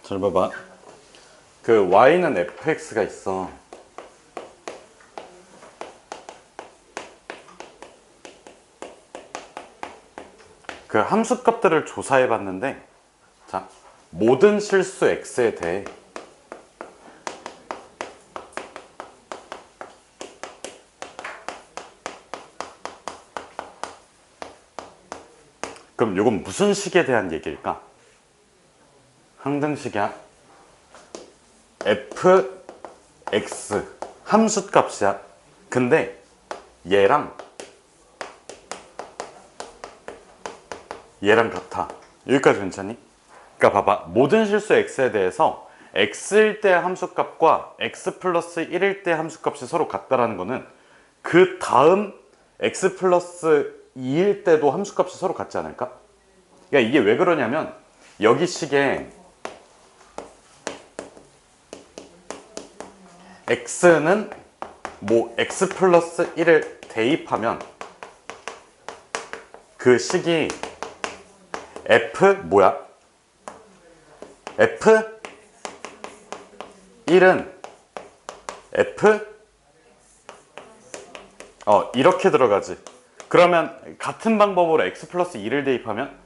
잘 봐봐. 그 y는 fx가 있어. 그 함수값들을 조사해 봤는데, 자, 모든 실수 x에 대해 그럼 이건 무슨 식에 대한 얘기일까? 항등식이야. fx 함수값이야. 근데 얘랑 같아. 여기까지 괜찮니? 그러니까 봐봐. 모든 실수 x에 대해서 x일 때 함수값과 x 플러스 1일 때 함수값이 서로 같다라는 거는 그 다음 x 플러스 2일 때도 함수값이 서로 같지 않을까? 그러니까 이게 왜 그러냐면 여기 식에 x는 뭐 x 플러스 1을 대입하면 그 식이 f 뭐야? f1은 f 이렇게 들어가지. 그러면 같은 방법으로 x 플러스 2를 대입하면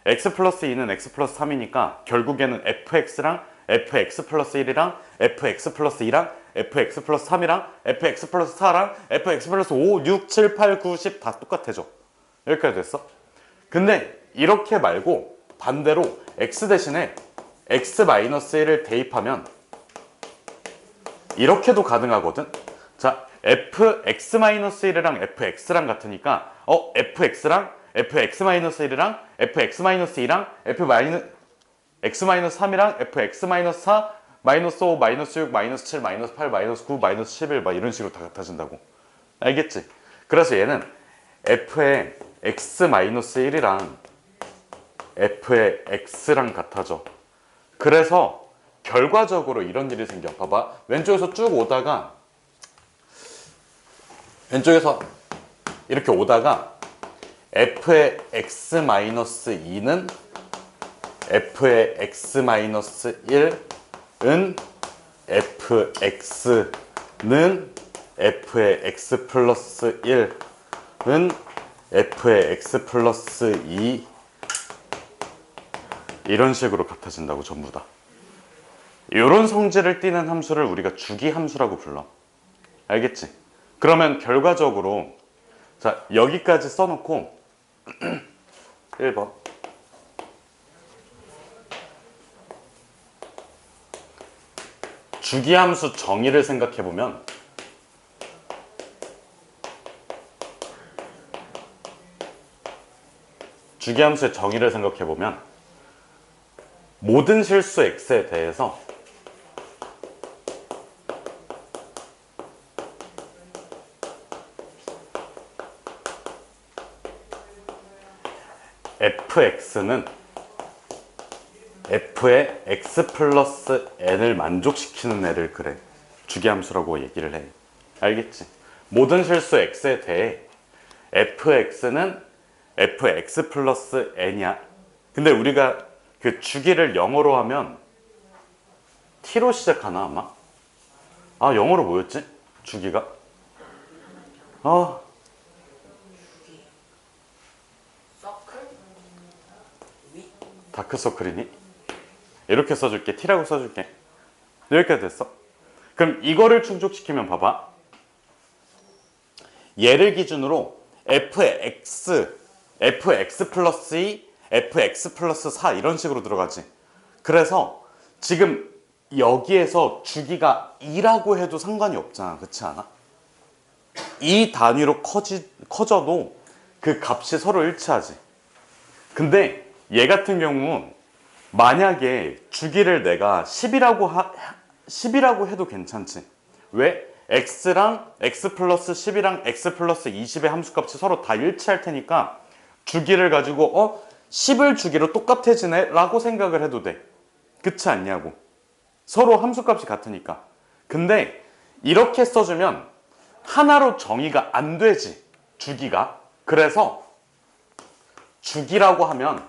x 플러스 2는 x 플러스 3이니까 결국에는 fx랑 fx 플러스 1이랑 fx 플러스 2랑 fx 플러스 3이랑 fx 플러스 4랑 fx 플러스 5, 6, 7, 8, 9, 10 다 똑같아져. 여기까지 됐어? 근데 이렇게 말고 반대로 x 대신에 x-1을 대입하면 이렇게도 가능하거든. 자, fx-1이랑 fx랑 같으니까 fx랑 fx-1이랑 fx-2랑 fx-3이랑 fx-4 마이너스 5, 마이너스 6, 마이너스 7, 마이너스 8, 마이너스 9, 마이너스 11 막 이런 식으로 다 같아진다고. 알겠지? 그래서 얘는 f의 x-1이랑 f의 x랑 같아져. 그래서 결과적으로 이런 일이 생겨. 봐봐. 왼쪽에서 쭉 오다가 왼쪽에서 이렇게 오다가 f의 x-2는 f의 x-1은 fx는 f의 x 플러스 1은 f의 x 플러스 2 이런 식으로 같아진다고 전부 다. 이런 성질을 띠는 함수를 우리가 주기함수라고 불러. 알겠지? 그러면 결과적으로 자 여기까지 써놓고 1번 주기함수 정의를 생각해보면 주기함수의 정의를 생각해보면 모든 실수 x에 대해서 fx는 f의 x 플러스 n을 만족시키는 애를 그래 주기함수라고 얘기를 해. 알겠지? 모든 실수 x에 대해 fx는 f의 x 플러스 n이야. 근데 우리가 그 주기를 영어로 하면 t로 시작하나 아마? 아 영어로 뭐였지? 주기가? 다크서클이니? 이렇게 써줄게. t라고 써줄게. 여기까지 됐어. 그럼 이거를 충족시키면 봐봐. 얘를 기준으로 f의 x 플러스 2, fx 플러스 4 이런 식으로 들어가지. 그래서 지금 여기에서 주기가 2라고 해도 상관이 없잖아. 그렇지 않아? 이 단위로 커져도 그 값이 서로 일치하지. 근데 얘 같은 경우 만약에 주기를 내가 10이라고 해도 괜찮지. 왜? x랑 x 플러스 10이랑 x 플러스 20의 함수값이 서로 다 일치할 테니까 주기를 가지고 10을 주기로 똑같아지네 라고 생각을 해도 돼. 그렇지 않냐고. 서로 함수값이 같으니까. 근데 이렇게 써주면 하나로 정의가 안 되지. 주기가. 그래서 주기라고 하면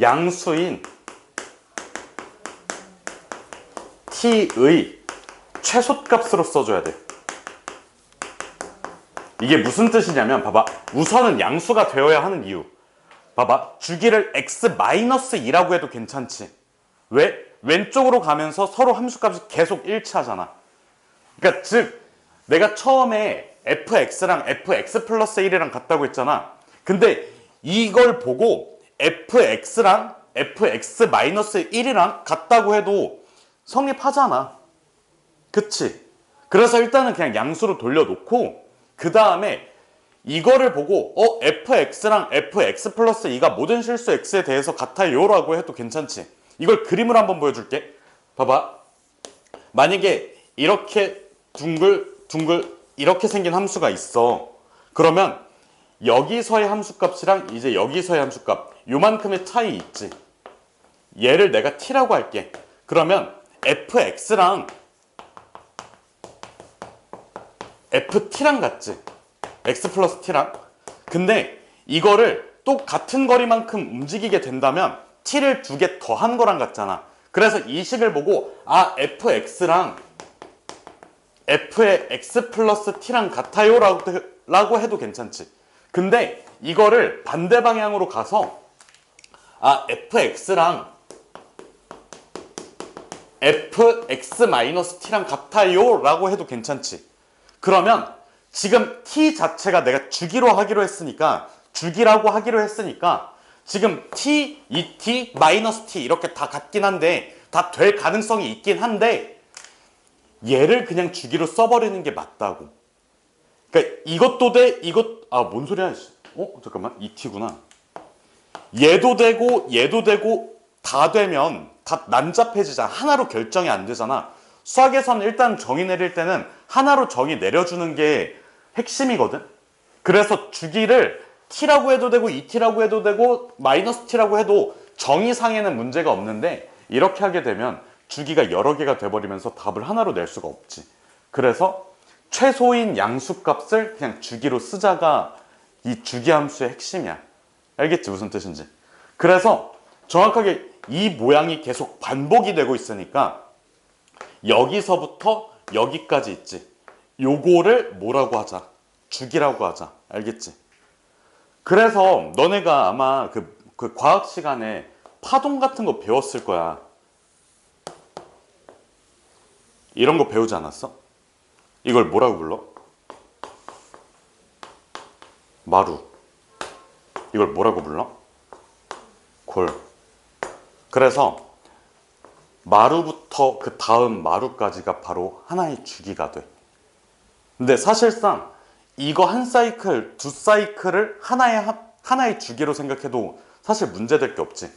양수인 t의 최소값으로 써줘야 돼. 이게 무슨 뜻이냐면 봐봐. 우선은 양수가 되어야 하는 이유. 봐봐. 주기를 x-2라고 해도 괜찮지. 왜? 왼쪽으로 가면서 서로 함수값이 계속 일치하잖아. 그러니까 즉 내가 처음에 fx랑 fx 플러스 1이랑 같다고 했잖아. 근데 이걸 보고 fx랑 fx 마이너스 1이랑 같다고 해도 성립하잖아. 그치? 그래서 일단은 그냥 양수로 돌려놓고 그 다음에 이거를 보고 fx랑 fx 플러스 2가 모든 실수 x에 대해서 같아요 라고 해도 괜찮지. 이걸 그림으로 한번 보여줄게. 봐봐. 만약에 이렇게 둥글 이렇게 생긴 함수가 있어. 그러면 여기서의 함수값이랑 이제 여기서의 함수값 요만큼의 차이 있지. 얘를 내가 t라고 할게. 그러면 fx랑 ft랑 같지. x 플러스 t랑. 근데 이거를 또 같은 거리만큼 움직이게 된다면 t를 두 개 더한 거랑 같잖아. 그래서 이 식을 보고 fx랑 f의 x 플러스 t랑 같아요 라고 해도 괜찮지. 근데 이거를 반대 방향으로 가서 fx랑 fx 마이너스 t랑 같아요 라고 해도 괜찮지. 그러면 지금 t 자체가 내가 주기로 하기로 했으니까 주기라고 하기로 했으니까 지금 t, 2t, 마이너스 t 이렇게 다 같긴 한데 다 될 가능성이 있긴 한데 얘를 그냥 주기로 써버리는 게 맞다고. 그러니까 이것도 돼, 뭔 소리야? 잠깐만, 2t구나. 얘도 되고 다 되면 다 난잡해지잖아. 하나로 결정이 안 되잖아. 수학에서는 일단 정의 내릴 때는 하나로 정의 내려주는 게 핵심이거든. 그래서 주기를 t라고 해도 되고 2t라고 해도 되고 마이너스 t라고 해도 정의상에는 문제가 없는데 이렇게 하게 되면 주기가 여러 개가 돼버리면서 답을 하나로 낼 수가 없지. 그래서 최소인 양수값을 그냥 주기로 쓰자가 이 주기함수의 핵심이야. 알겠지? 무슨 뜻인지. 그래서 정확하게 이 모양이 계속 반복이 되고 있으니까 여기서부터 여기까지 있지. 요거를 뭐라고 하자? 주기라고 하자. 알겠지? 그래서 너네가 아마 그 과학 시간에 파동 같은 거 배웠을 거야. 이런 거 배우지 않았어? 이걸 뭐라고 불러? 마루. 이걸 뭐라고 불러? 골. 그래서 마루부터 그 다음 마루까지가 바로 하나의 주기가 돼. 근데 사실상 이거 한 사이클, 두 사이클을 하나의 주기로 생각해도 사실 문제될 게 없지.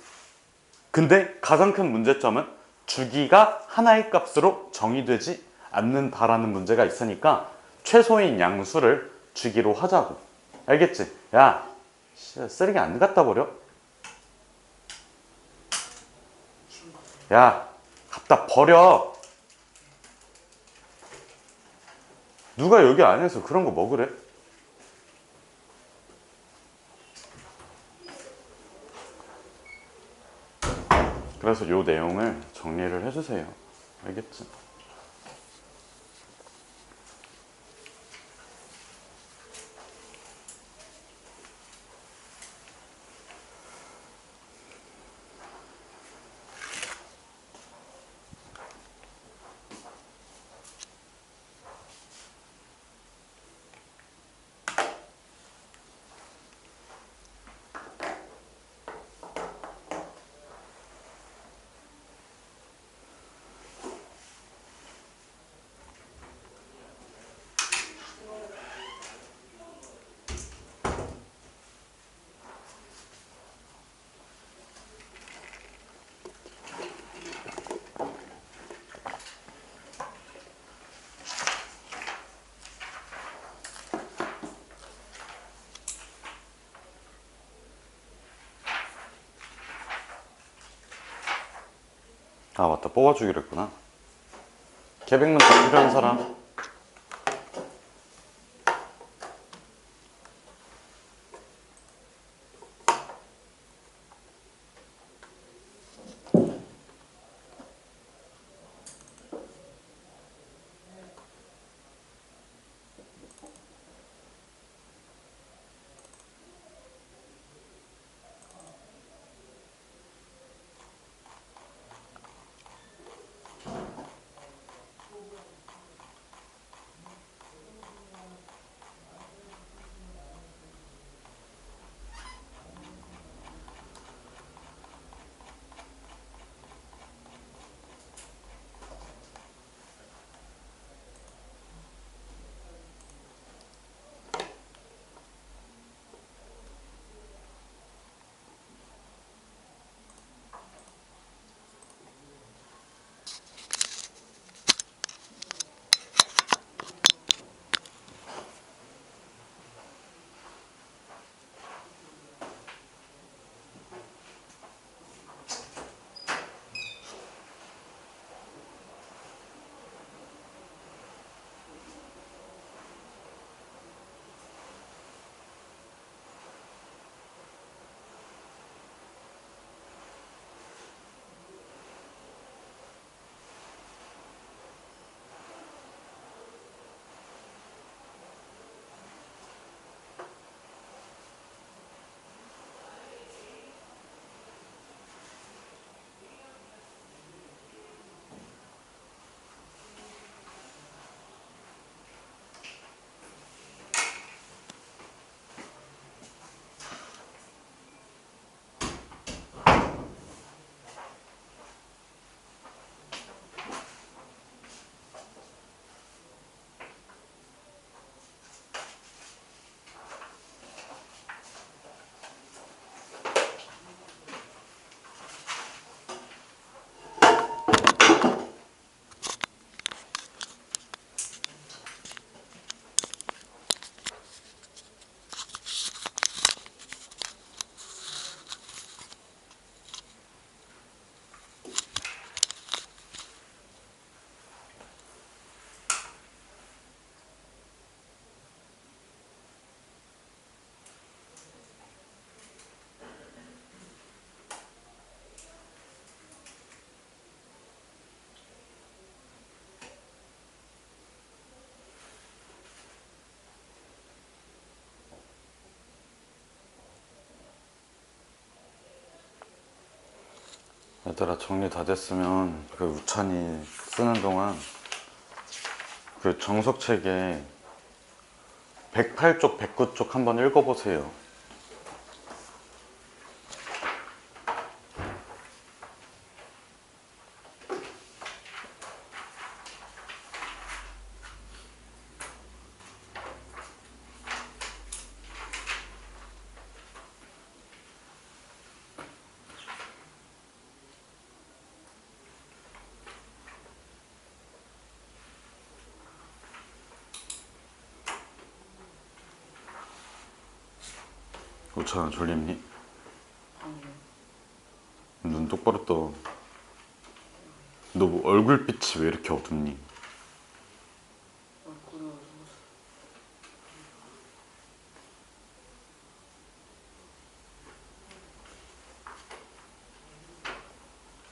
근데 가장 큰 문제점은 주기가 하나의 값으로 정의되지 않는다라는 문제가 있으니까 최소인 양수를 주기로 하자고. 알겠지? 야, 쓰레기 안 갖다 버려? 야, 갖다 버려. 누가 여기 안에서 그런 거 먹으래? 그래서 이 내용을 정리를 해주세요. 알겠지? 아 맞다, 뽑아주기로 했구나. 계백문 다 필요한 사람? 얘들아, 정리 다 됐으면 그 우찬이 쓰는 동안 그 정석책에 108쪽, 109쪽 한번 읽어보세요. 우찬아, 졸립니? 눈 똑바로 떠. 너 얼굴빛이 왜 이렇게 어둡니?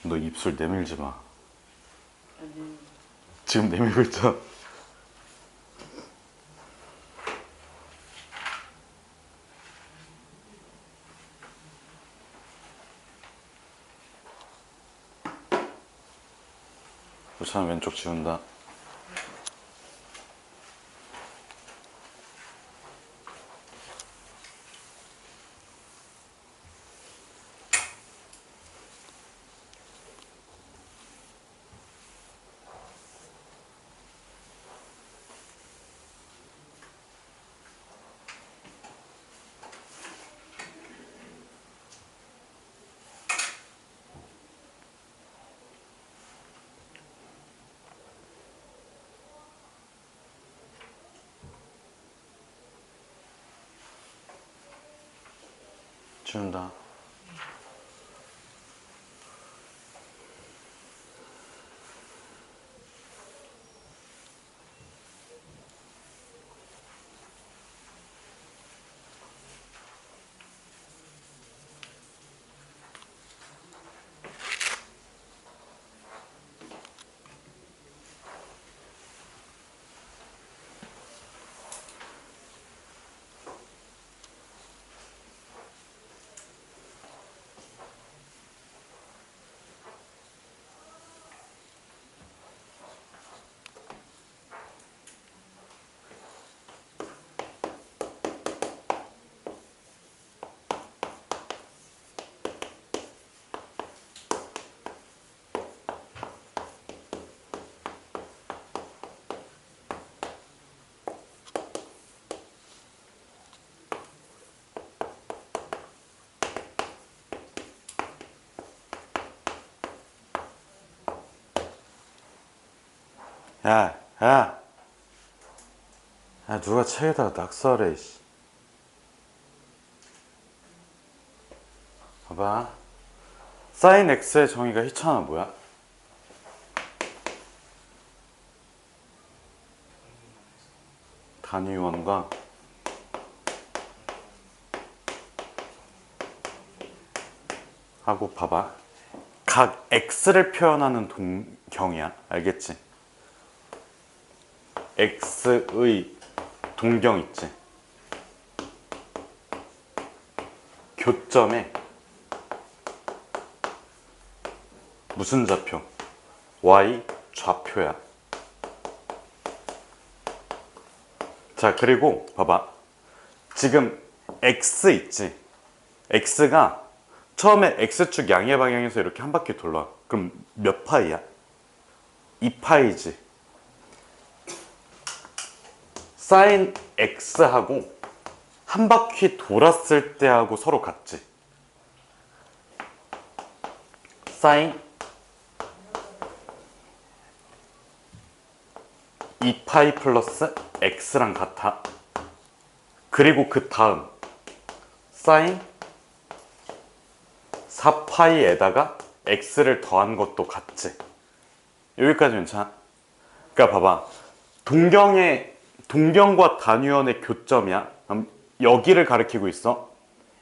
너 입술 내밀지 마. 지금 내밀고 있잖아. 우찬아, 왼쪽 지운다. 지운다. 야, 야, 야, 누가 책에다가 낙서하래, 이씨. 봐봐. 사인 x의 정의가 희찬아 뭐야? 단위원과 하고 봐봐. 각 x를 표현하는 동경이야. 알겠지? x의 동경 있지? 교점에 무슨 좌표? y 좌표야. 자, 그리고 봐봐. 지금 x 있지? x가 처음에 x축 양의 방향에서 이렇게 한 바퀴 돌아. 그럼 몇 파이야? 2파이지. 사인 x하고 한 바퀴 돌았을 때하고 서로 같지. 사인 2파이 플러스 x랑 같아. 그리고 그 다음 사인 4파이에다가 x를 더한 것도 같지. 여기까지 괜찮아? 그러니까 봐봐. 동경과 단위원의 교점이야. 여기를 가리키고 있어.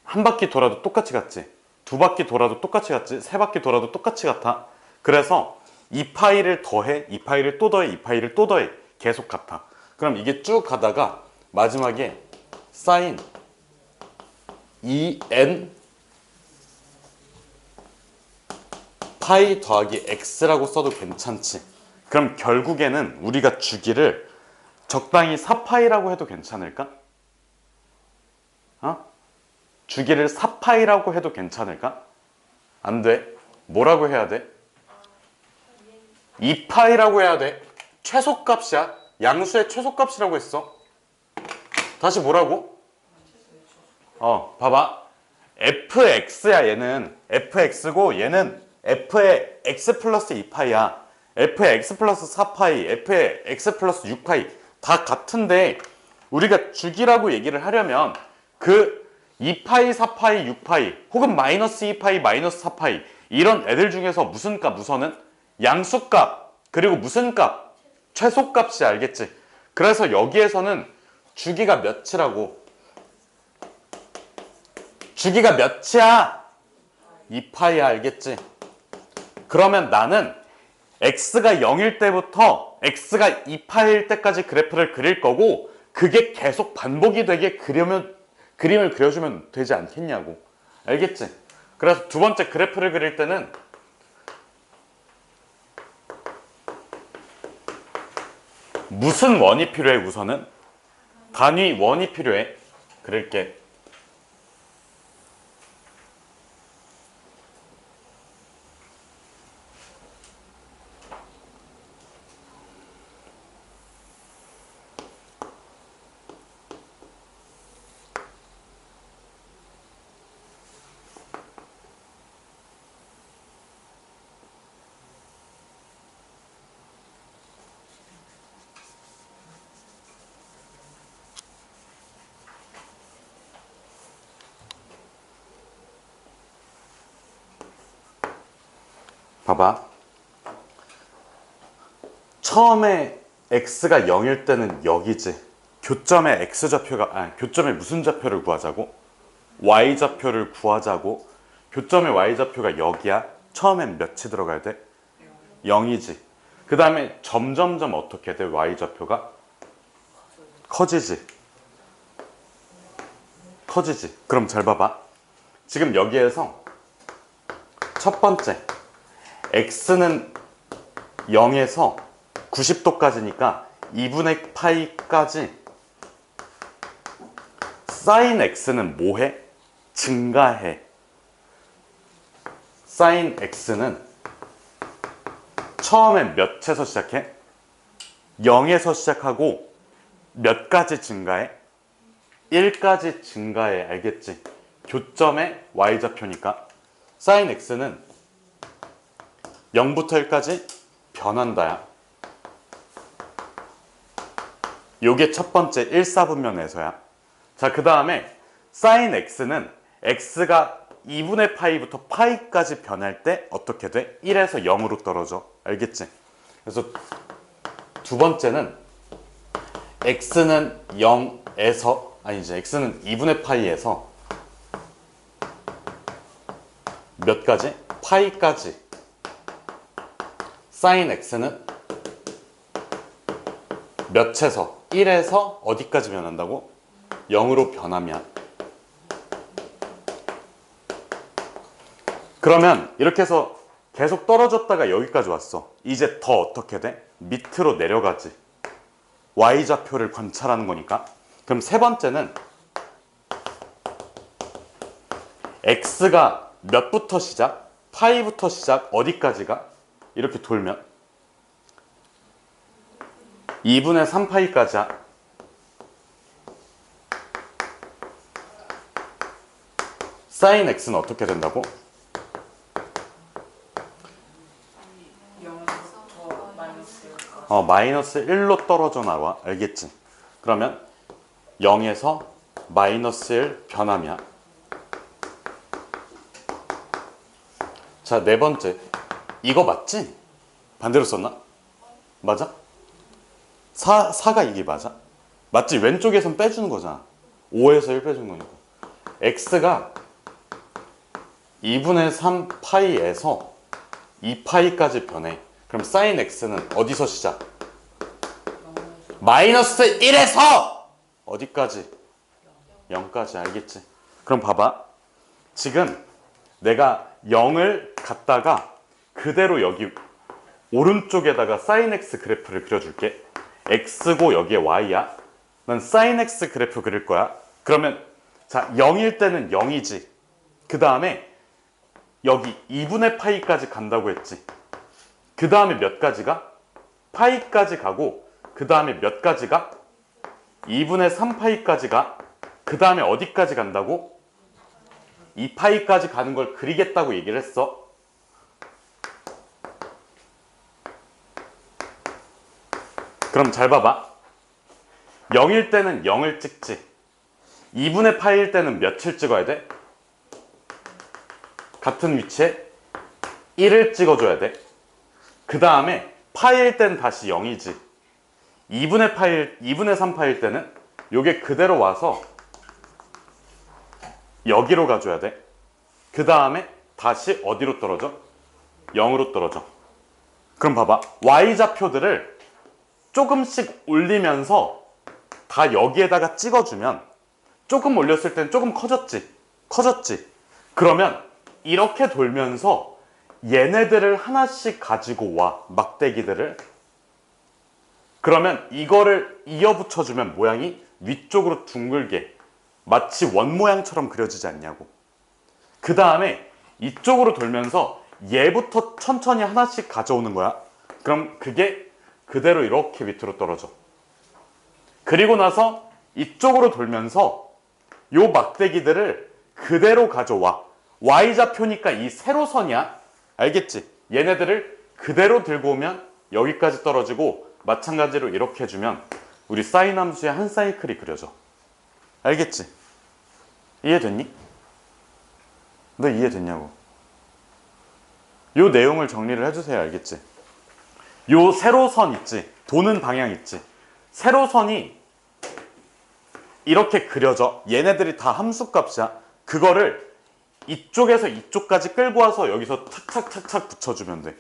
한 바퀴 돌아도 똑같이 같지. 두 바퀴 돌아도 똑같이 같지. 세 바퀴 돌아도 똑같이 같아. 그래서 2파이를 더해, 2파이를 또 더해, 2파이를 또 더해. 계속 같아. 그럼 이게 쭉 가다가 마지막에 사인 2n 2파이 더하기 x라고 써도 괜찮지. 그럼 결국에는 우리가 주기를 적당히 4파이라고 해도 괜찮을까? 주기를 4파이라고 해도 괜찮을까? 안 돼. 뭐라고 해야 돼? 2파이라고 해야 돼. 최소값이야. 양수의 최소값이라고 했어. 다시 뭐라고? 봐봐. fx야 얘는. fx고 얘는 f의 x 플러스 2파이야. f의 x 플러스 4파이, f의 x 플러스 6파이 다 같은데 우리가 주기라고 얘기를 하려면 그 2파이, 4파이, 6파이 혹은 마이너스 2파이, 마이너스 4파이 이런 애들 중에서 무슨 값 우선은? 양수값 그리고 무슨 값? 최소값이 알겠지? 그래서 여기에서는 주기가 몇이라고? 주기가 몇이야? 2파이야 알겠지? 그러면 나는 x가 0일 때부터 x가 2파일 때까지 그래프를 그릴 거고 그게 계속 반복이 되게 그림을 그려주면 되지 않겠냐고. 알겠지? 그래서 두 번째 그래프를 그릴 때는 무슨 원이 필요해 우선은? 단위 원이 필요해. 그릴게. 봐봐. 처음에 x가 0일 때는 여기지. 교점의 x좌표가 교점의 무슨 좌표를 구하자고? y좌표를 구하자고. 교점의 y좌표가 여기야. 처음엔 몇이 들어가야 돼? 0이지. 그 다음에 점점점 어떻게 돼? y좌표가 커지지. 커지지. 그럼 잘 봐봐. 지금 여기에서 첫 번째 x는 0에서 90도까지니까 2분의 파이까지 sin x는 뭐해? 증가해. sin x는 처음엔 몇에서 시작해? 0에서 시작하고 몇 가지 증가해? 1까지 증가해. 알겠지? 교점의 y좌표니까 sin x는 0부터 1까지 변한다야. 요게 첫 번째 1사분면에서야. 자, 그 다음에 sin x는 x가 2분의 파이부터 파이까지 변할 때 어떻게 돼? 1에서 0으로 떨어져. 알겠지? 그래서 두 번째는 x는 0에서 x는 2분의 파이에서 몇 가지? 파이까지. sin x는 몇에서? 1에서 어디까지 변한다고? 0으로 변하면. 그러면 이렇게 해서 계속 떨어졌다가 여기까지 왔어. 이제 더 어떻게 돼? 밑으로 내려가지. y좌표를 관찰하는 거니까. 그럼 세 번째는 x가 몇부터 시작? 파이부터 시작? 어디까지가? 이렇게 돌면 2분의 3파이까지야. sin x는 어떻게 된다고? 마이너스 1로 떨어져 나와. 알겠지? 그러면 0에서 마이너스 1 변함이야. 자, 네 번째. 이거 맞지? 반대로 썼나? 맞아? 4가 이게 맞아? 맞지? 왼쪽에선 빼주는 거잖아. 5에서 1 빼주는 거니까. x가 2분의 3 파이에서 2파이까지 변해. 그럼 sin x는 어디서 시작? 마이너스 1에서 어디까지? 0까지. 알겠지? 그럼 봐봐. 지금 내가 0을 갖다가 그대로 여기 오른쪽에다가 sin x 그래프를 그려줄게. x고 여기에 y야. 난 sin x 그래프 그릴 거야. 그러면 자 0일 때는 0이지. 그 다음에 여기 2분의 파이까지 간다고 했지. 그 다음에 몇 가지가? 파이까지 가고 그 다음에 몇 가지가? 2분의 3파이까지가. 그 다음에 어디까지 간다고? 2파이까지 가는 걸 그리겠다고 얘기를 했어. 그럼 잘 봐봐. 0일 때는 0을 찍지. 2분의 파이일 때는 몇을 찍어야 돼? 같은 위치에 1을 찍어줘야 돼. 그 다음에 파이일 때는 다시 0이지. 2분의 3파일 때는 요게 그대로 와서 여기로 가줘야 돼. 그 다음에 다시 어디로 떨어져? 0으로 떨어져. 그럼 봐봐. y좌표들을 조금씩 올리면서 다 여기에다가 찍어주면 조금 올렸을 땐 조금 커졌지. 커졌지. 그러면 이렇게 돌면서 얘네들을 하나씩 가지고 와. 막대기들을. 그러면 이거를 이어 붙여주면 모양이 위쪽으로 둥글게 마치 원 모양처럼 그려지지 않냐고. 그 다음에 이쪽으로 돌면서 얘부터 천천히 하나씩 가져오는 거야. 그럼 그게 그대로 이렇게 밑으로 떨어져. 그리고 나서 이쪽으로 돌면서 요 막대기들을 그대로 가져와. y좌표니까 이 세로선이야. 알겠지? 얘네들을 그대로 들고 오면 여기까지 떨어지고 마찬가지로 이렇게 해주면 우리 사인 함수의 한 사이클이 그려져. 알겠지? 이해됐니? 너 이해됐냐고. 요 내용을 정리를 해주세요. 알겠지? 요 세로선 있지? 도는 방향 있지? 세로선이 이렇게 그려져. 얘네들이 다 함수값이야. 그거를 이쪽에서 이쪽까지 끌고 와서 여기서 착착착착 붙여주면 돼.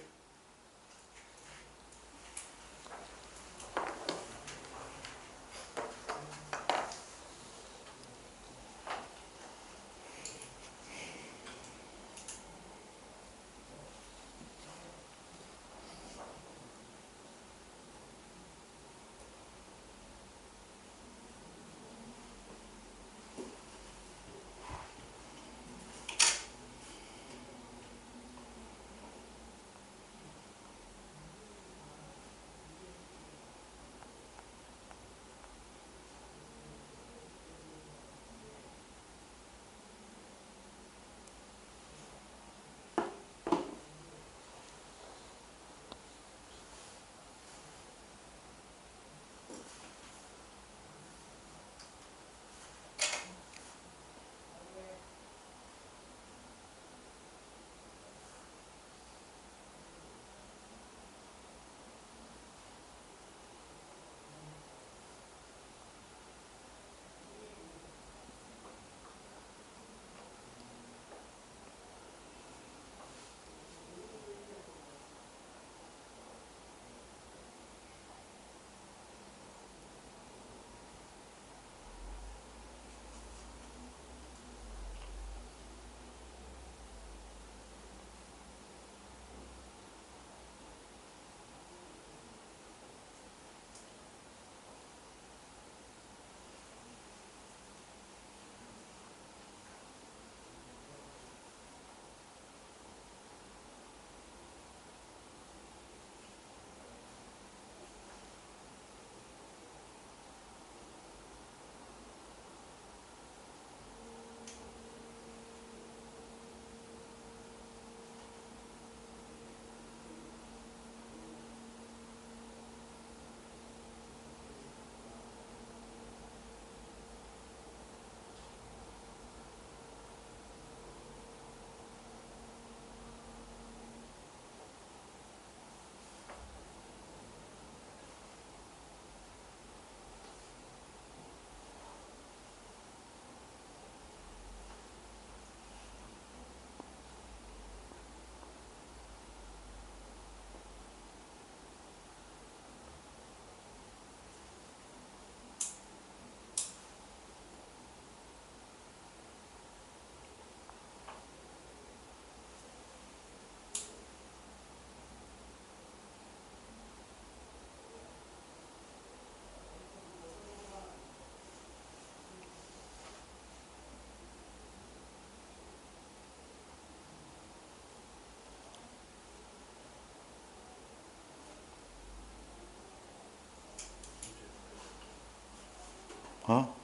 어?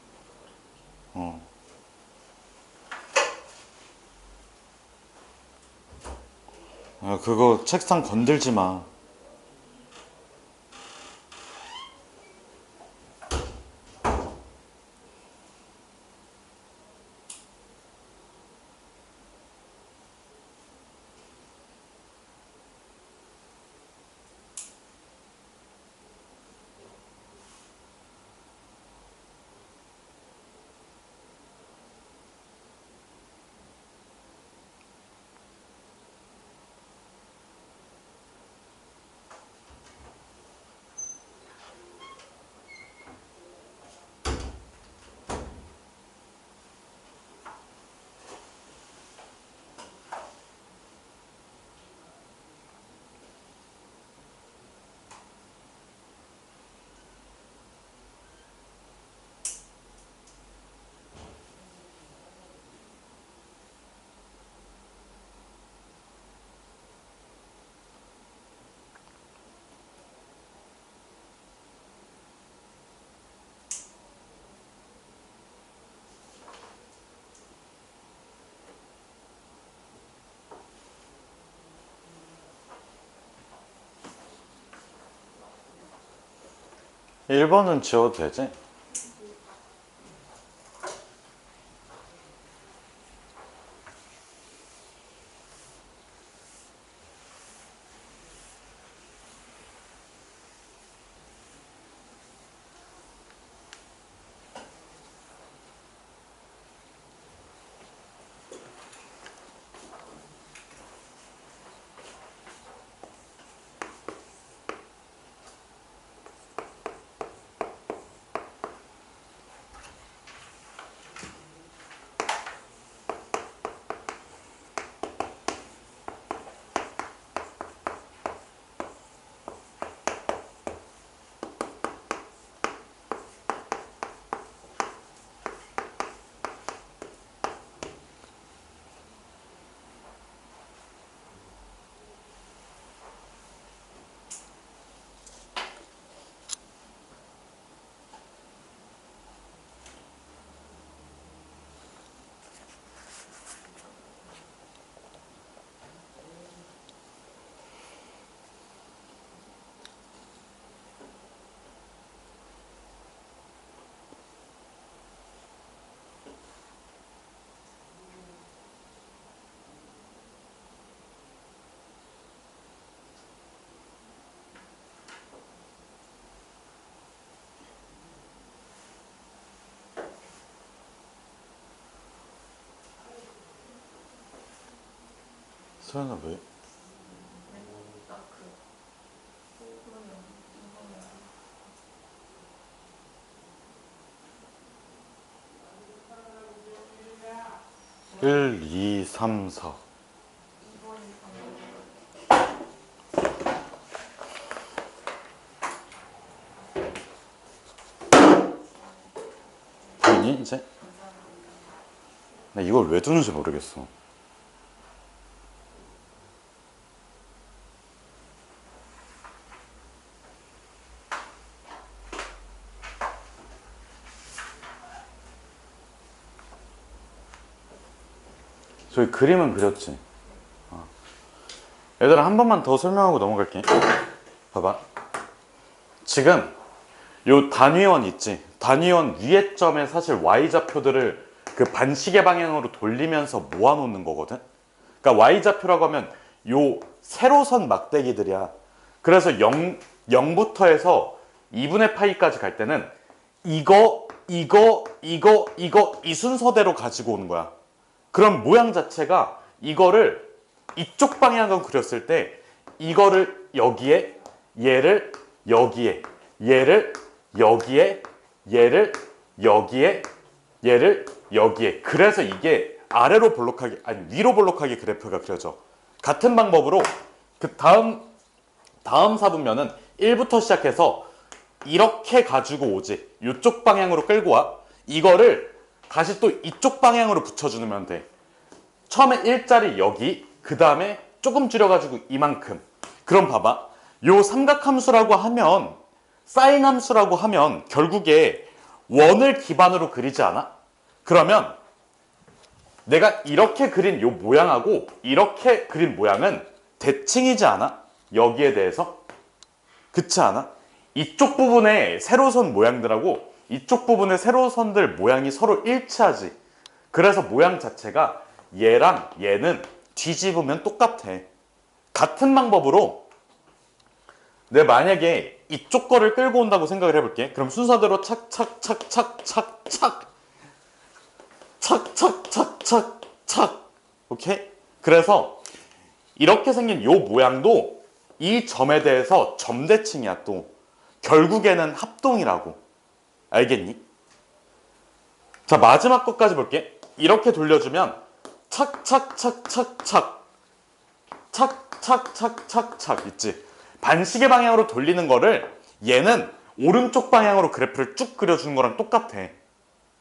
어. 아, 그거 책상 건들지 마. 1번은 지워도 되지? 소연아 왜? 1, 2, 3, 4. 보이니 이제? 나 이걸 왜 두는지 모르겠어. 저기 그림은 그렸지. 얘들아 한 번만 더 설명하고 넘어갈게. 봐봐. 지금 요 단위원 있지? 단위원 위의 점에 사실 y좌표들을 그 반시계 방향으로 돌리면서 모아놓는 거거든? 그러니까 y좌표라고 하면 요 세로선 막대기들이야. 그래서 0부터 해서 2분의 파이까지 갈 때는 이거 이 순서대로 가지고 오는 거야. 그럼 모양 자체가 이거를 이쪽 방향으로 그렸을 때 이거를 여기에, 얘를 여기에, 얘를 여기에, 얘를 여기에, 얘를 여기에. 그래서 이게 아래로 볼록하게, 아니 위로 볼록하게 그래프가 그려져. 같은 방법으로 그 다음 사분면은 1부터 시작해서 이렇게 가지고 오지. 이쪽 방향으로 끌고 와. 이거를 다시 또 이쪽 방향으로 붙여주면 돼. 처음에 1자리 여기, 그 다음에 조금 줄여가지고 이만큼. 그럼 봐봐. 요 삼각함수라고 하면, 사인 함수라고 하면 결국에 원을 기반으로 그리지 않아? 그러면 내가 이렇게 그린 요 모양하고 이렇게 그린 모양은 대칭이지 않아? 여기에 대해서? 그렇지 않아? 이쪽 부분의 세로선 모양들하고 이쪽 부분의 세로선들 모양이 서로 일치하지. 그래서 모양 자체가 얘랑 얘는 뒤집으면 똑같아. 같은 방법으로 내가 만약에 이쪽 거를 끌고 온다고 생각을 해볼게. 그럼 순서대로 착착착착착착 착착착착착 오케이? 그래서 이렇게 생긴 요 모양도 이 점에 대해서 점대칭이야. 또 결국에는 합동이라고. 알겠니? 자, 마지막 것까지 볼게. 이렇게 돌려주면 착착착착착 착착착착착 있지? 반시계 방향으로 돌리는 거를 얘는 오른쪽 방향으로 그래프를 쭉 그려주는 거랑 똑같아.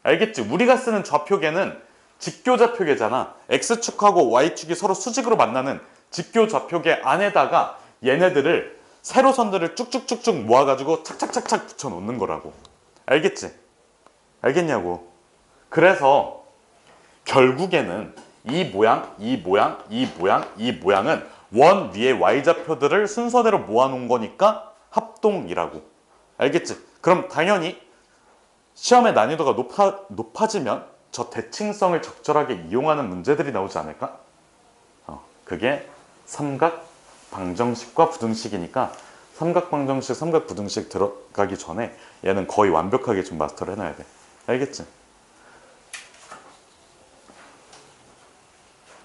알겠지? 우리가 쓰는 좌표계는 직교좌표계잖아. X축하고 Y축이 서로 수직으로 만나는 직교좌표계 안에다가 얘네들을 세로선들을 쭉쭉쭉쭉 모아가지고 착착착착 붙여놓는 거라고. 알겠지? 알겠냐고. 그래서 결국에는 이 모양, 이 모양, 이 모양, 이 모양은 원 위에 Y좌표들을 순서대로 모아놓은 거니까 합동이라고. 알겠지? 그럼 당연히 시험의 난이도가 높아지면 저 대칭성을 적절하게 이용하는 문제들이 나오지 않을까? 그게 삼각 방정식과 부등식이니까 삼각 방정식, 삼각 부등식 들어가기 전에 얘는 거의 완벽하게 좀 마스터를 해놔야 돼. 알겠지?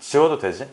지워도 되지?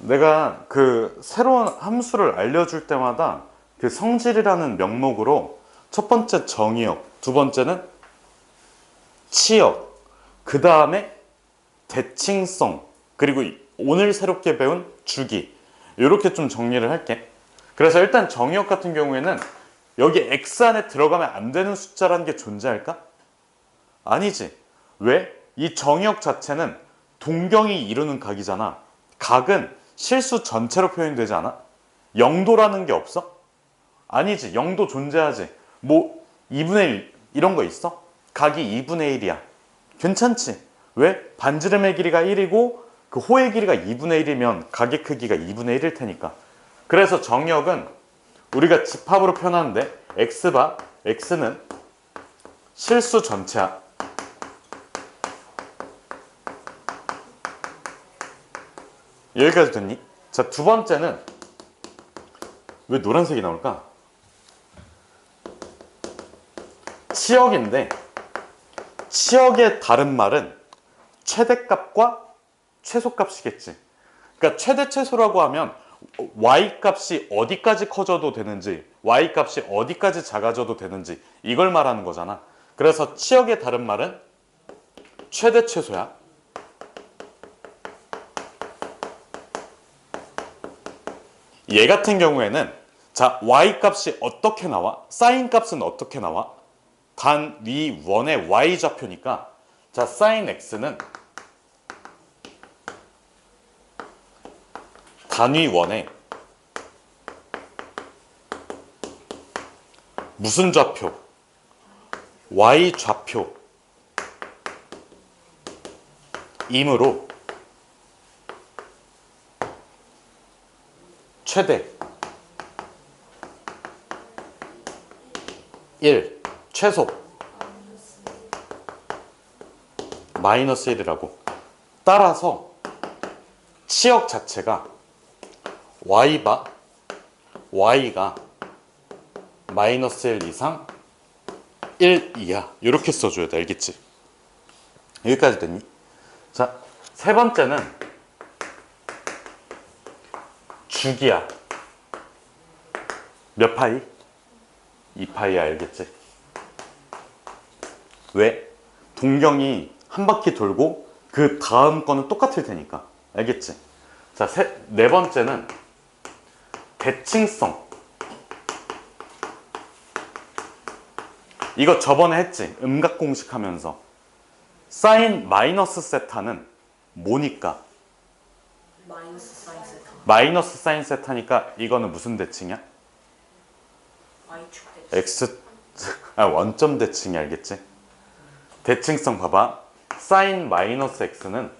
내가 그 새로운 함수를 알려줄 때마다 그 성질이라는 명목으로 첫 번째 정의역, 두 번째는 치역, 그 다음에 대칭성, 그리고 오늘 새롭게 배운 주기, 이렇게 좀 정리를 할게. 그래서 일단 정의역 같은 경우에는 여기 x 안에 들어가면 안 되는 숫자라는 게 존재할까? 아니지. 왜? 이 정의역 자체는 동경이 이루는 각이잖아. 각은 실수 전체로 표현되지 않아? 영도라는 게 없어? 아니지. 영도 존재하지. 뭐 2분의 1 이런 거 있어? 각이 2분의 1이야. 괜찮지? 왜? 반지름의 길이가 1이고 그 호의 길이가 2분의 1이면 각의 크기가 2분의 1일 테니까. 그래서 정의역은 우리가 집합으로 표현하는데 x바, x는 실수 전체야. 여기까지 됐니? 자, 두 번째는 왜 노란색이 나올까? 치역인데 치역의 다른 말은 최대값과 최소값이겠지. 그러니까 최대 최소라고 하면 y값이 어디까지 커져도 되는지 y값이 어디까지 작아져도 되는지 이걸 말하는 거잖아. 그래서 치역의 다른 말은 최대 최소야. 얘 같은 경우에는 자, y값이 어떻게 나와? 사인 값은 어떻게 나와? 단 위 원의 y좌표니까 자, 사인 x는 단위 원의 무슨 좌표? y좌표 이므로 최대 1, 최소 마이너스 1이라고. 따라서 치역 자체가 y바 y가 마이너스 1 이상 1 이하 이렇게 써줘야 돼. 알겠지? 여기까지 됐니? 자, 세 번째는 주기야. 몇 파이? 2파이 알겠지? 왜? 동경이 한 바퀴 돌고 그 다음 거는 똑같을 테니까. 알겠지? 자, 네 번째는 대칭성. 이거 저번에 했지? 음각 공식 하면서. 사인 마이너스 세타는 뭐니까? 마이너스 사인 세타. 마이너스 사인 세타니까 이거는 무슨 대칭이야? y축 대칭. x 원점 대칭이 알겠지? 대칭성 봐봐. 사인 마이너스 x는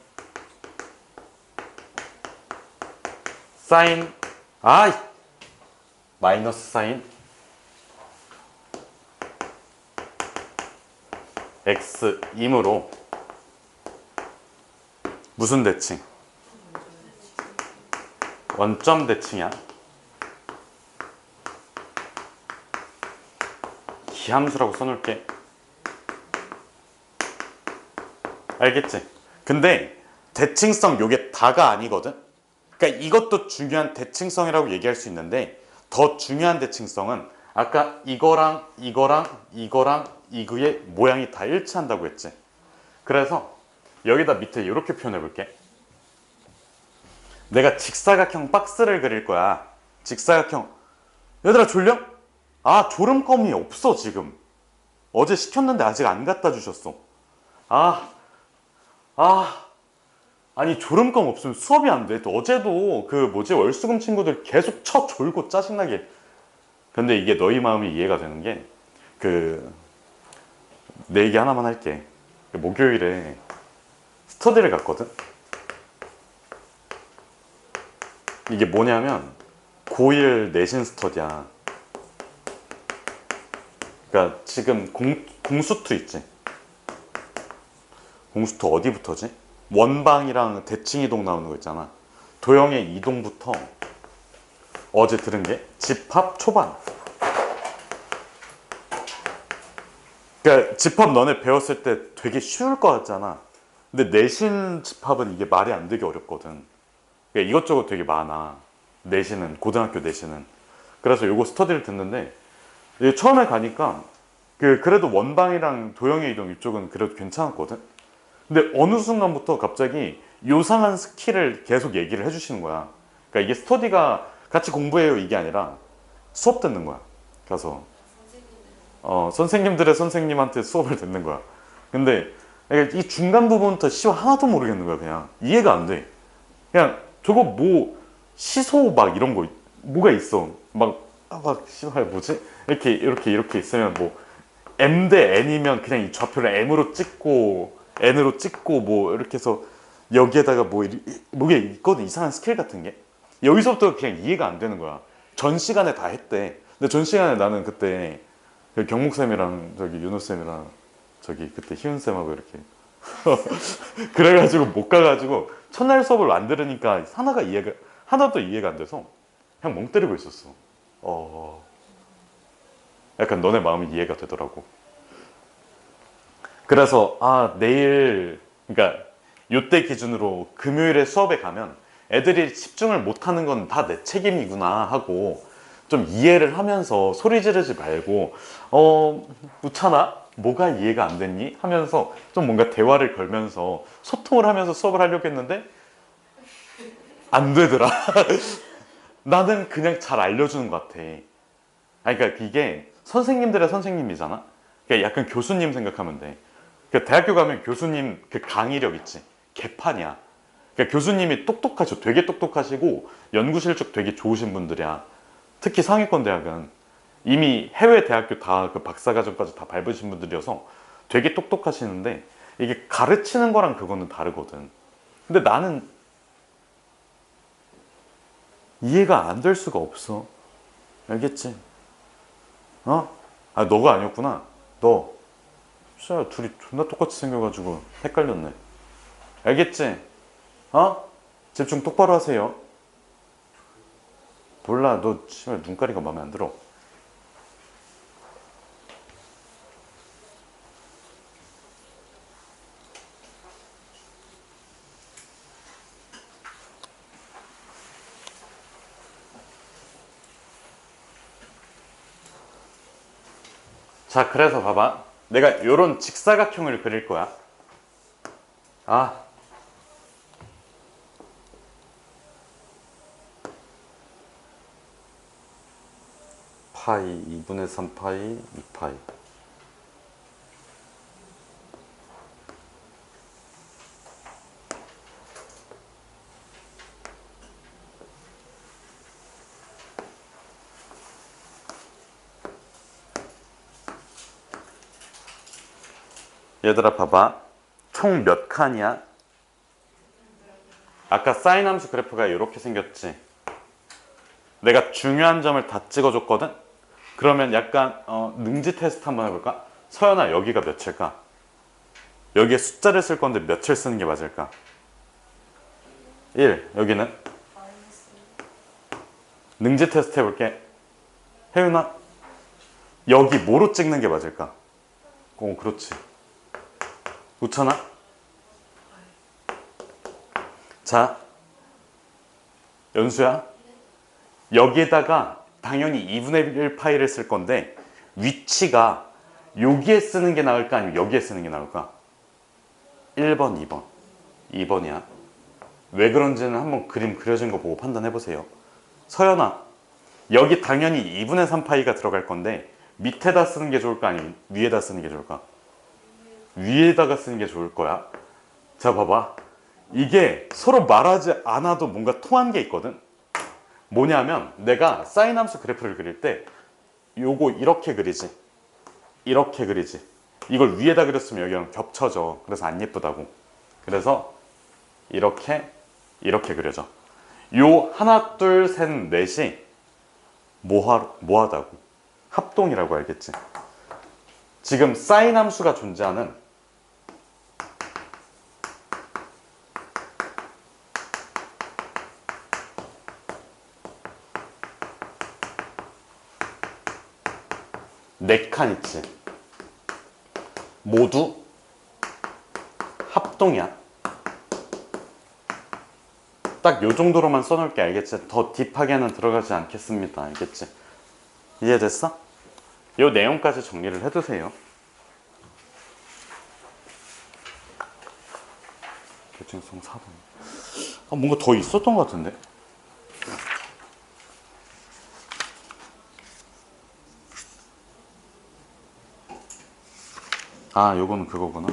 사인 마이너스 사인 x이므로 무슨 대칭? 원점 대칭이야. 기함수라고 써놓을게. 알겠지? 근데 대칭성 요게 다가 아니거든? 그러니까 이것도 중요한 대칭성이라고 얘기할 수 있는데 더 중요한 대칭성은 아까 이거랑 이거의 모양이 다 일치한다고 했지. 그래서 여기다 밑에 이렇게 표현해 볼게. 내가 직사각형 박스를 그릴 거야. 직사각형. 얘들아 졸려? 아, 졸음껌이 없어 지금. 어제 시켰는데 아직 안 갖다 주셨어. 아니 졸음껌 없으면 수업이 안 돼. 어제도 월수금 친구들 계속 쳐 졸고 짜증나게. 근데 이게 너희 마음이 이해가 되는 게 내 얘기 하나만 할게. 목요일에 스터디를 갔거든. 이게 뭐냐면 고1 내신 스터디야. 그러니까 지금 공수투 있지. 공수투 어디부터지? 원방이랑 대칭이동 나오는 거 있잖아. 도형의 이동부터 어제 들은 게 집합 초반. 그러니까 집합 너네 배웠을 때 되게 쉬울 것 같잖아. 근데 내신 집합은 이게 말이 안 되게 어렵거든. 그러니까 이것저것 되게 많아. 내신은, 고등학교 내신은. 그래서 요거 스터디를 듣는데 처음에 가니까 그래도 원방이랑 도형의 이동 이쪽은 그래도 괜찮았거든. 근데 어느 순간부터 갑자기 요상한 스킬을 계속 얘기를 해주시는 거야. 그러니까 이게 스터디가 같이 공부해요 이게 아니라 수업 듣는 거야. 가서 선생님들의 선생님한테 수업을 듣는 거야. 근데 이 중간 부분부터 씨와 하나도 모르겠는 거야. 그냥 이해가 안 돼. 그냥 저거 뭐 시소 막 이런 거 뭐가 있어. 막 씨발 뭐지? 이렇게 있으면 뭐 M 대 N이면 그냥 이 좌표를 M으로 찍고 N으로 찍고 뭐 이렇게 해서 여기에다가 뭐게 있거든. 이상한 스킬 같은 게. 여기서부터 그냥 이해가 안 되는 거야. 전 시간에 다 했대. 근데 전 시간에 나는 그때 경목쌤이랑 윤호쌤이랑 그때 희훈쌤하고 이렇게 그래가지고 못 가가지고 첫날 수업을 안 들으니까 하나도 이해가 안 돼서 그냥 멍 때리고 있었어. 약간 너네 마음이 이해가 되더라고. 그래서 내일 그러니까 요때 기준으로 금요일에 수업에 가면 애들이 집중을 못하는 건 다 내 책임이구나 하고 좀 이해를 하면서 소리 지르지 말고 우찬아 뭐가 이해가 안 됐니? 하면서 좀 뭔가 대화를 걸면서 소통을 하면서 수업을 하려고 했는데 안 되더라. 나는 그냥 잘 알려주는 것 같아. 그러니까 이게 선생님들의 선생님이잖아. 그러니까 약간 교수님 생각하면 돼. 그러니까 대학교 가면 교수님 강의력 있지. 개판이야. 그러니까 교수님이 똑똑하셔. 되게 똑똑하시고 연구실적 되게 좋으신 분들이야. 특히 상위권 대학은 이미 해외 대학교 다 박사과정까지 다 밟으신 분들이어서 되게 똑똑하시는데 이게 가르치는 거랑 그거는 다르거든. 근데 나는 이해가 안 될 수가 없어. 알겠지? 너가 아니었구나. 너 진짜 둘이 존나 똑같이 생겨가지고 헷갈렸네. 알겠지? 집중 똑바로 하세요. 몰라, 너 씨발 눈가리가 마음에 안 들어. 자, 그래서 봐봐. 내가 요런 직사각형을 그릴 거야. 아, 파이 2분의 3파이 2파이. 얘들아 봐봐. 총 몇 칸이야? 아까 사인 함수 그래프가 이렇게 생겼지. 내가 중요한 점을 다 찍어줬거든? 그러면 약간 능지 테스트 한번 해볼까? 서연아, 여기가 몇일까? 여기에 숫자를 쓸 건데 몇을 쓰는 게 맞을까? 1. 여기는? 마이너스 능지 테스트 해볼게. 혜윤아, 여기 뭐로 찍는 게 맞을까? 그렇지. 우천아? 자, 연수야, 여기에다가 당연히 2분의 1 파이를 쓸 건데 위치가 여기에 쓰는 게 나을까 아니면 여기에 쓰는 게 나을까? 1번, 2번. 2번이야. 왜 그런지는 한번 그림 그려진 거 보고 판단해 보세요. 서연아, 여기 당연히 2분의 3 파이가 들어갈 건데 밑에다 쓰는 게 좋을까 아니면 위에다 쓰는 게 좋을까? 위에다가 쓰는 게 좋을 거야. 자, 봐봐. 이게 서로 말하지 않아도 뭔가 통한 게 있거든. 뭐냐면 내가 사인 함수 그래프를 그릴 때 요거 이렇게 그리지, 이렇게 그리지. 이걸 위에다 그렸으면 여기랑 겹쳐져. 그래서 안 예쁘다고. 그래서 이렇게 그려져. 요 하나 둘 셋 넷이 뭐하다고? 합동이라고 알겠지? 지금 사인 함수가 존재하는 네 칸 있지. 모두 합동이야. 딱 요 정도로만 써놓을게. 알겠지? 더 딥하게는 들어가지 않겠습니다. 알겠지? 이해됐어? 요 내용까지 정리를 해두세요. 결정성 4번. 뭔가 더 있었던 것 같은데? 요거는 그거구나.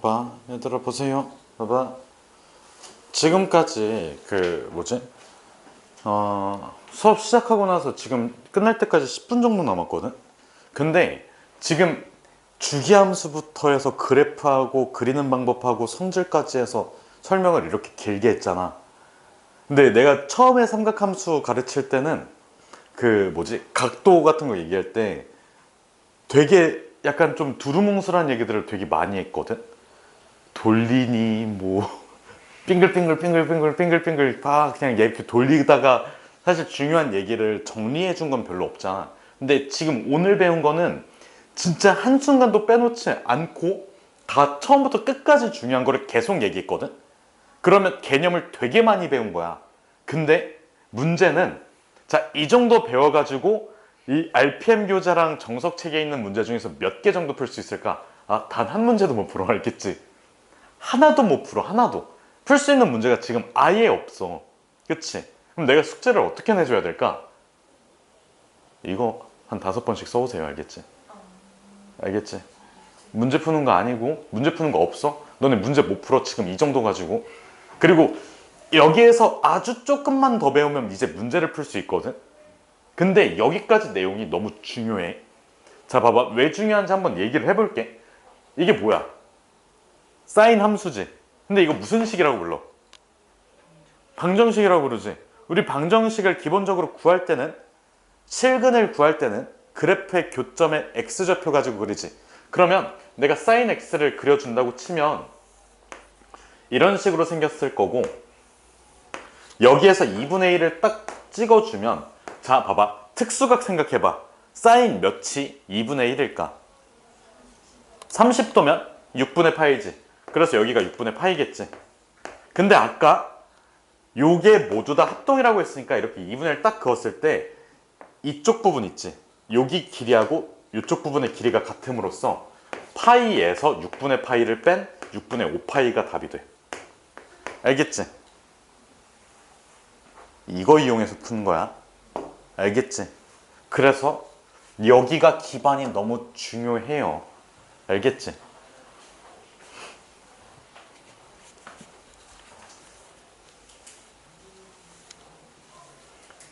봐봐 얘들아 보세요. 봐봐 지금까지 그 뭐지 수업 시작하고 나서 지금 끝날 때까지 10분 정도 남았거든. 근데 지금 주기함수부터 해서 그래프하고 그리는 방법하고 성질까지 해서 설명을 이렇게 길게 했잖아. 근데 내가 처음에 삼각함수 가르칠 때는 그 뭐지 각도 같은 거 얘기할 때 되게 약간 좀 두루뭉술한 얘기들을 되게 많이 했거든. 돌리니 뭐 빙글빙글 막 그냥 이렇게 돌리다가 사실 중요한 얘기를 정리해 준 건 별로 없잖아. 근데 지금 오늘 배운 거는 진짜 한순간도 빼놓지 않고 다 처음부터 끝까지 중요한 거를 계속 얘기했거든. 그러면 개념을 되게 많이 배운 거야. 근데 문제는 자, 이 정도 배워가지고 이 RPM 교재랑 정석책에 있는 문제 중에서 몇 개 정도 풀 수 있을까? 아, 단 한 문제도 못 풀어. 알겠지? 하나도 못 풀어. 하나도. 풀 수 있는 문제가 지금 아예 없어. 그치? 그럼 내가 숙제를 어떻게 내줘야 될까? 이거 한 5번씩 써오세요. 알겠지? 알겠지? 문제 푸는 거 아니고 문제 푸는 거 없어? 너네 문제 못 풀어. 지금 이 정도 가지고. 그리고 여기에서 아주 조금만 더 배우면 이제 문제를 풀 수 있거든? 근데 여기까지 내용이 너무 중요해. 자, 봐봐. 왜 중요한지 한번 얘기를 해볼게. 이게 뭐야? 사인 함수지. 근데 이거 무슨 식이라고 불러? 방정식이라고 부르지. 우리 방정식을 기본적으로 구할 때는 실근을 구할 때는 그래프의 교점에 x좌표 가지고 그리지. 그러면 내가 사인 x를 그려준다고 치면 이런 식으로 생겼을 거고 여기에서 2분의 1을 딱 찍어주면 자 봐봐 특수각 생각해봐. 사인 몇이 2분의 1일까? 30도면 6분의 파이지. 그래서 여기가 6분의 파이겠지. 근데 아까 요게 모두 다 합동이라고 했으니까 이렇게 2분의 1 딱 그었을 때 이쪽 부분 있지. 여기 길이하고 이쪽 부분의 길이가 같음으로써 파이에서 6분의 파이를 뺀 6분의 5파이가 답이 돼. 알겠지? 이거 이용해서 푸는 거야. 알겠지? 그래서 여기가 기반이 너무 중요해요. 알겠지?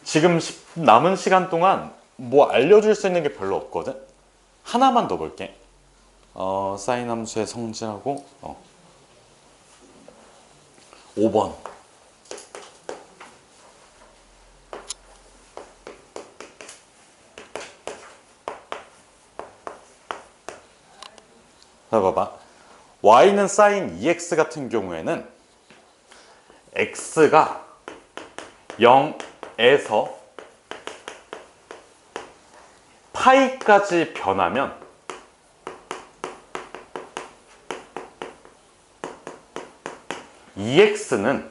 지금 남은 시간 동안 뭐 알려줄 수 있는 게 별로 없거든? 하나만 더 볼게. 사인 함수의 성질하고 5번. 자, 봐봐. y는 sin 2x 같은 경우에는 x가 0에서 파이까지 변하면 ex는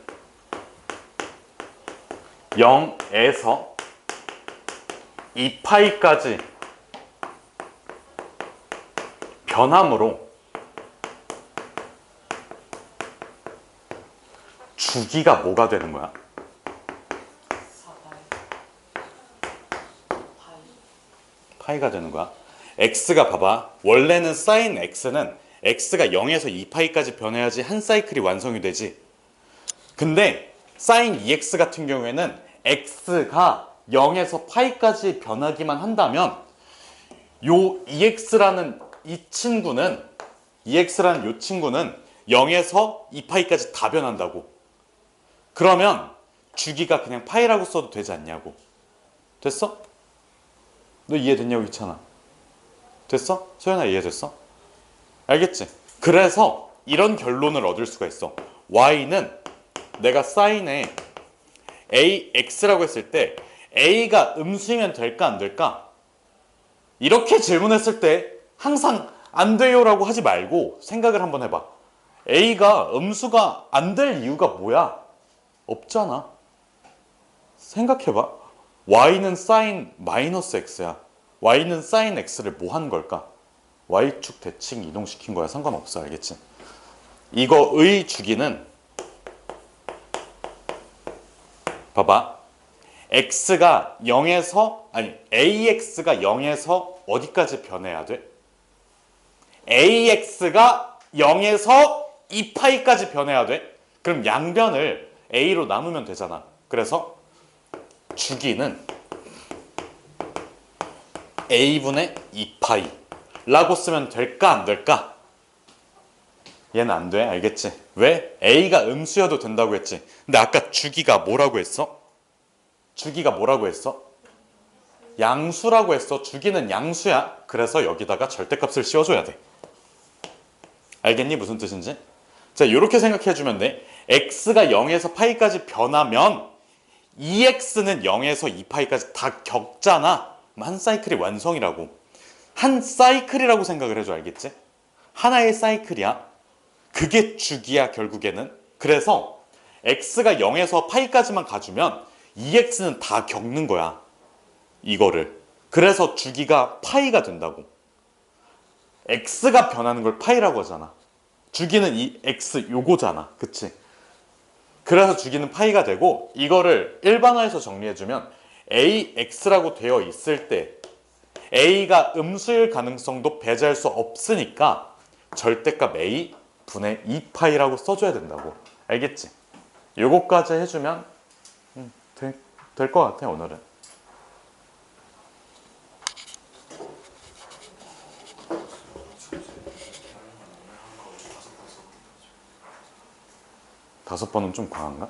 0에서 2파이까지 변함으로 주기가 뭐가 되는 거야? 4파이 파이가 되는 거야. x가 봐봐. 원래는 sin x는 x가 0에서 2파이까지 변해야지 한 사이클이 완성이 되지. 근데 sin 2x 같은 경우에는 x가 0에서 파이까지 변하기만 한다면 요 ex라는 이 친구는 0에서 2파이까지 다 변한다고. 그러면 주기가 그냥 파이라고 써도 되지 않냐고. 됐어? 너 이해됐냐고 있잖아. 됐어? 소연아 이해됐어? 알겠지? 그래서 이런 결론을 얻을 수가 있어. y는 내가 사인에 ax라고 했을 때 a가 음수면 될까 안 될까? 이렇게 질문했을 때 항상 안 돼요라고 하지 말고 생각을 한번 해봐. a가 음수가 안 될 이유가 뭐야? 없잖아. 생각해봐. y는 sin 마이너스 x야. y는 sin x를 뭐 한 걸까? y축 대칭 이동시킨 거야. 상관없어. 알겠지? 이거의 주기는 봐봐. x가 0에서 ax가 0에서 어디까지 변해야 돼? ax가 0에서 2파이까지 변해야 돼. 그럼 양변을 a로 나누면 되잖아. 그래서 주기는 a분의 2파이 라고 쓰면 될까 안 될까? 얘는 안 돼. 알겠지? 왜? a가 음수여도 된다고 했지. 근데 아까 주기가 뭐라고 했어? 주기가 뭐라고 했어? 양수라고 했어. 주기는 양수야. 그래서 여기다가 절대값을 씌워줘야 돼. 알겠니? 무슨 뜻인지? 자, 이렇게 생각해주면 돼. x가 0에서 파이까지 변하면 2x는 0에서 2파이까지 다 겪잖아. 한 사이클이 완성이라고. 한 사이클이라고 생각을 해줘. 알겠지? 하나의 사이클이야. 그게 주기야 결국에는. 그래서 x가 0에서 파이까지만 가주면 2x는 다 겪는 거야. 이거를. 그래서 주기가 파이가 된다고. x가 변하는 걸 파이라고 하잖아. 주기는 이 x 요거잖아. 그치? 그래서 주기는 파이가 되고, 이거를 일반화해서 정리해주면 ax라고 되어 있을 때 a가 음수일 가능성도 배제할 수 없으니까 절대값 a 분의 2파이라고 써줘야 된다고. 알겠지? 요거까지 해주면 될 것 같아. 오늘은. 다섯 번은 좀 과한가?